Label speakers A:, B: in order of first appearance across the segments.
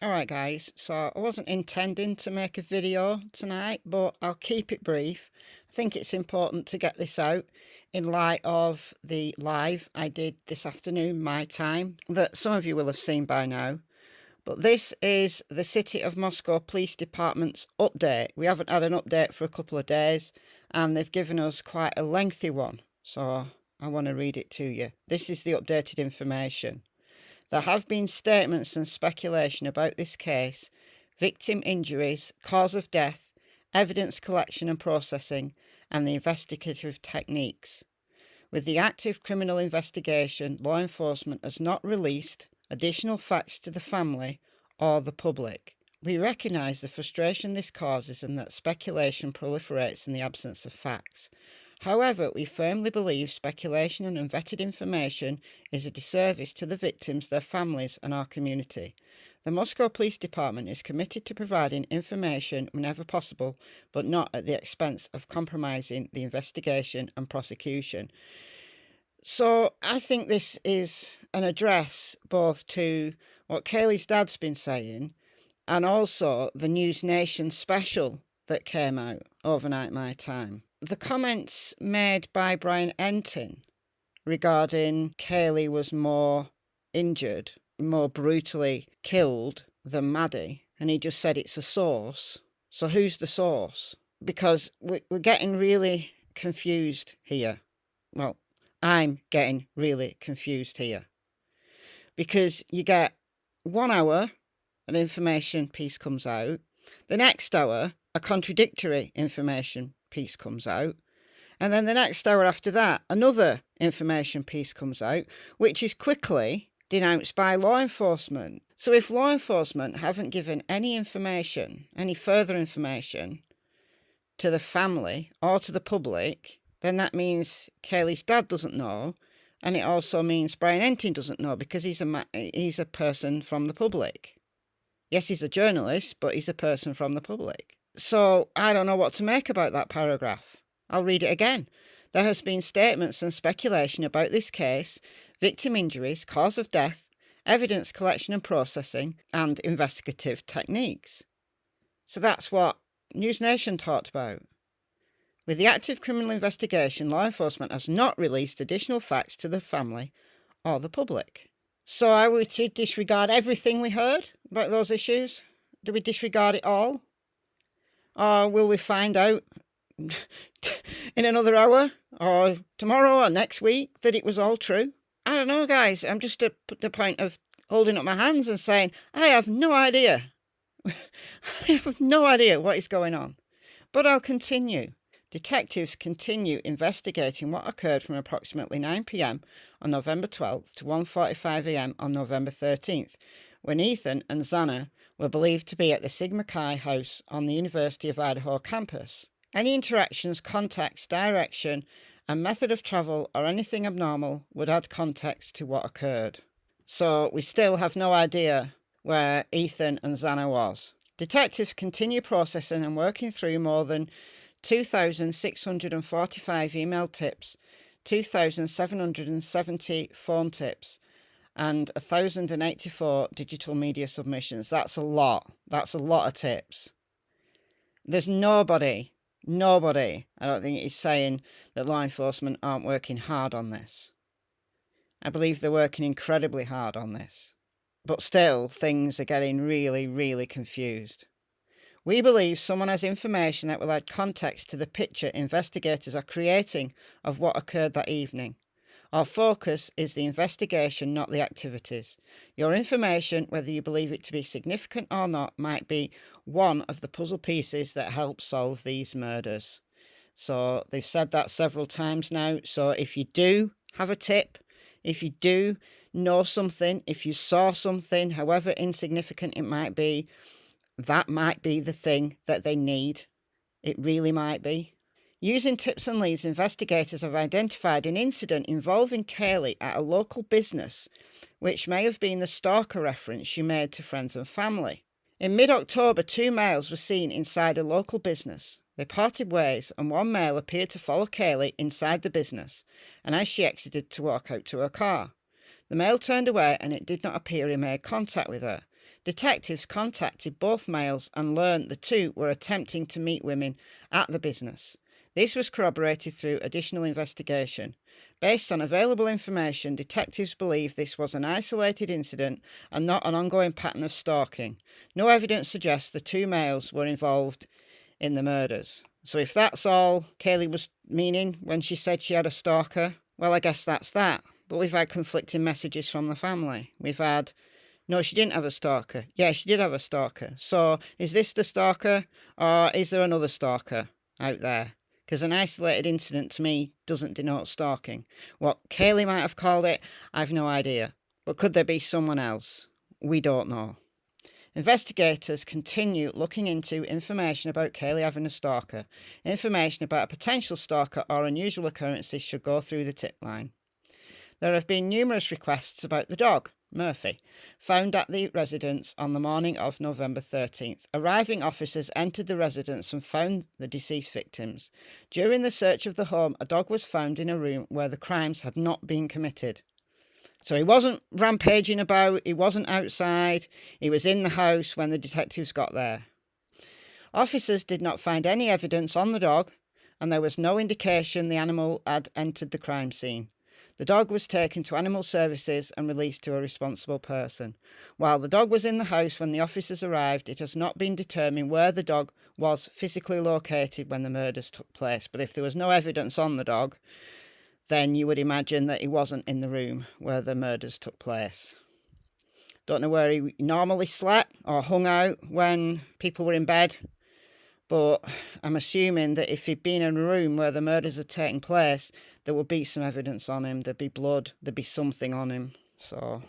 A: Alright guys, so I wasn't intending to make a video tonight, but I'll keep it brief. I think it's important to get this out in light of the live I did this afternoon, my time, that some of you will have seen by now. But this is the City of Moscow Police Department's update. We haven't had an update for a couple of days, and they've given us quite a lengthy one, so I want to read it to you. This is the updated information. There have been statements and speculation about this case, victim injuries, cause of death, evidence collection and processing, and the investigative techniques. With the active criminal investigation, law enforcement has not released additional facts to the family or the public. We recognise the frustration this causes and that speculation proliferates in the absence of facts. However, we firmly believe speculation and unvetted information is a disservice to the victims, their families, and our community. The Moscow Police Department is committed to providing information whenever possible, but not at the expense of compromising the investigation and prosecution. So I think this is an address both to what Kaylee's dad's been saying and also the News Nation special that came out overnight my time. The comments made by Brian Entin regarding Kaylee was more injured, more brutally killed than Maddie, and he just said it's a source. So who's the source? Because we're getting really confused here. Well, I'm getting really confused here. Because you get 1 hour, an information piece comes out. The next hour, a contradictory information piece comes out. And then the next hour after that, another information piece comes out, which is quickly denounced by law enforcement. So if law enforcement haven't given any information, any further information to the family or to the public, then that means Kaylee's dad doesn't know. And it also means Brian Entin doesn't know because he's a person from the public. Yes, he's a journalist, but he's a person from the public. So I don't know what to make about that paragraph. I'll read it again. There has been statements and speculation about this case, victim injuries, cause of death, evidence collection and processing, and investigative techniques. So that's what News Nation talked about. With the active criminal investigation, law enforcement has not released additional facts to the family or the public. So are we to disregard everything we heard about those issues? Do we disregard it all? Or will we find out in another hour or tomorrow or next week that it was all true? I don't know, guys. I'm just at the point of holding up my hands and saying, I have no idea. I have no idea what is going on. But I'll continue. Detectives continue investigating what occurred from approximately 9 p.m. on November 12th to 1:45 a.m. on November 13th, when Ethan and Xana were believed to be at the Sigma Chi house on the University of Idaho campus. Any interactions, contacts, direction, and method of travel or anything abnormal would add context to what occurred. So we still have no idea where Ethan and Xana was. Detectives continue processing and working through more than 2,645 email tips, 2,770 phone tips, and 1,084 digital media submissions. That's a lot. That's a lot of tips. There's nobody, I don't think, is saying that law enforcement aren't working hard on this. I believe they're working incredibly hard on this. But still, things are getting really, really confused. We believe someone has information that will add context to the picture investigators are creating of what occurred that evening. Our focus is the investigation, not the activities. Your information, whether you believe it to be significant or not, might be one of the puzzle pieces that help solve these murders. So they've said that several times now. So if you do have a tip, if you do know something, if you saw something, however insignificant it might be, that might be the thing that they need. It really might be. Using tips and leads, investigators have identified an incident involving Kaylee at a local business, which may have been the stalker reference she made to friends and family. In mid-October, 2 males were seen inside a local business. They parted ways, and one male appeared to follow Kaylee inside the business, and as she exited to walk out to her car. The male turned away, and it did not appear he made contact with her. Detectives contacted both males and learned the two were attempting to meet women at the business. This was corroborated through additional investigation. Based on available information, detectives believe this was an isolated incident and not an ongoing pattern of stalking. No evidence suggests the two males were involved in the murders. So if that's all Kaylee was meaning when she said she had a stalker, well, I guess that's that. But we've had conflicting messages from the family. We've had, no, she didn't have a stalker. Yeah, she did have a stalker. So is this the stalker, or is there another stalker out there? Because an isolated incident to me doesn't denote stalking. What Kaylee might have called it, I've no idea. But could there be someone else? We don't know. Investigators continue looking into information about Kaylee having a stalker. Information about a potential stalker or unusual occurrences should go through the tip line. There have been numerous requests about the dog, Murphy, found at the residence on the morning of November 13th. Arriving officers entered the residence and found the deceased victims. During the search of the home, a dog was found in a room where the crimes had not been committed. So he wasn't rampaging about, he wasn't outside, he was in the house when the detectives got there. Officers did not find any evidence on the dog, and there was no indication the animal had entered the crime scene. The dog was taken to animal services and released to a responsible person. While the dog was in the house when the officers arrived, it has not been determined where the dog was physically located when the murders took place. But if there was no evidence on the dog, then you would imagine that he wasn't in the room where the murders took place. Don't know where he normally slept or hung out when people were in bed, but I'm assuming that if he'd been in a room where the murders had taken place, there would be some evidence on him. There'd be blood, there'd be something on him. So,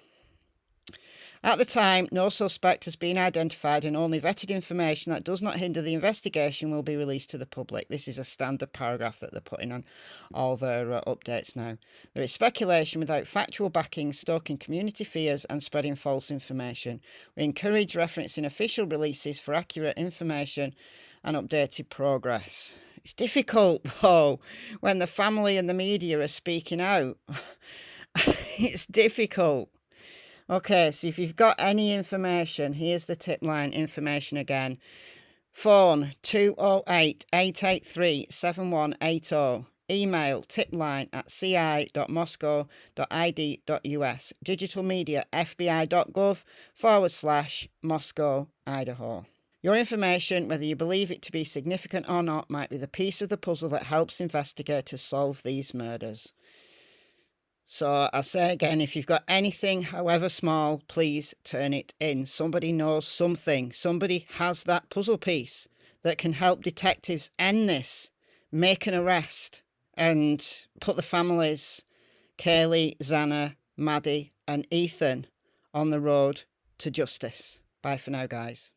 A: at the time, no suspect has been identified, and only vetted information that does not hinder the investigation will be released to the public. This is a standard paragraph that they're putting on all their updates now. There is speculation without factual backing, stoking community fears and spreading false information. We encourage referencing official releases for accurate information and updated progress. It's difficult, though, when the family and the media are speaking out. It's difficult. Okay, so if you've got any information, here's the tip line information again. Phone 208-883-7180. Email tipline@ci.moscow.id.us. Digital media fbi.gov/Moscow, Idaho. Your information, whether you believe it to be significant or not, might be the piece of the puzzle that helps investigators solve these murders. So I say again, if you've got anything, however small, please turn it in. Somebody knows something. Somebody has that puzzle piece that can help detectives end this, make an arrest, and put the families, Kaylee, Xana, Maddie, and Ethan, on the road to justice. Bye for now, guys.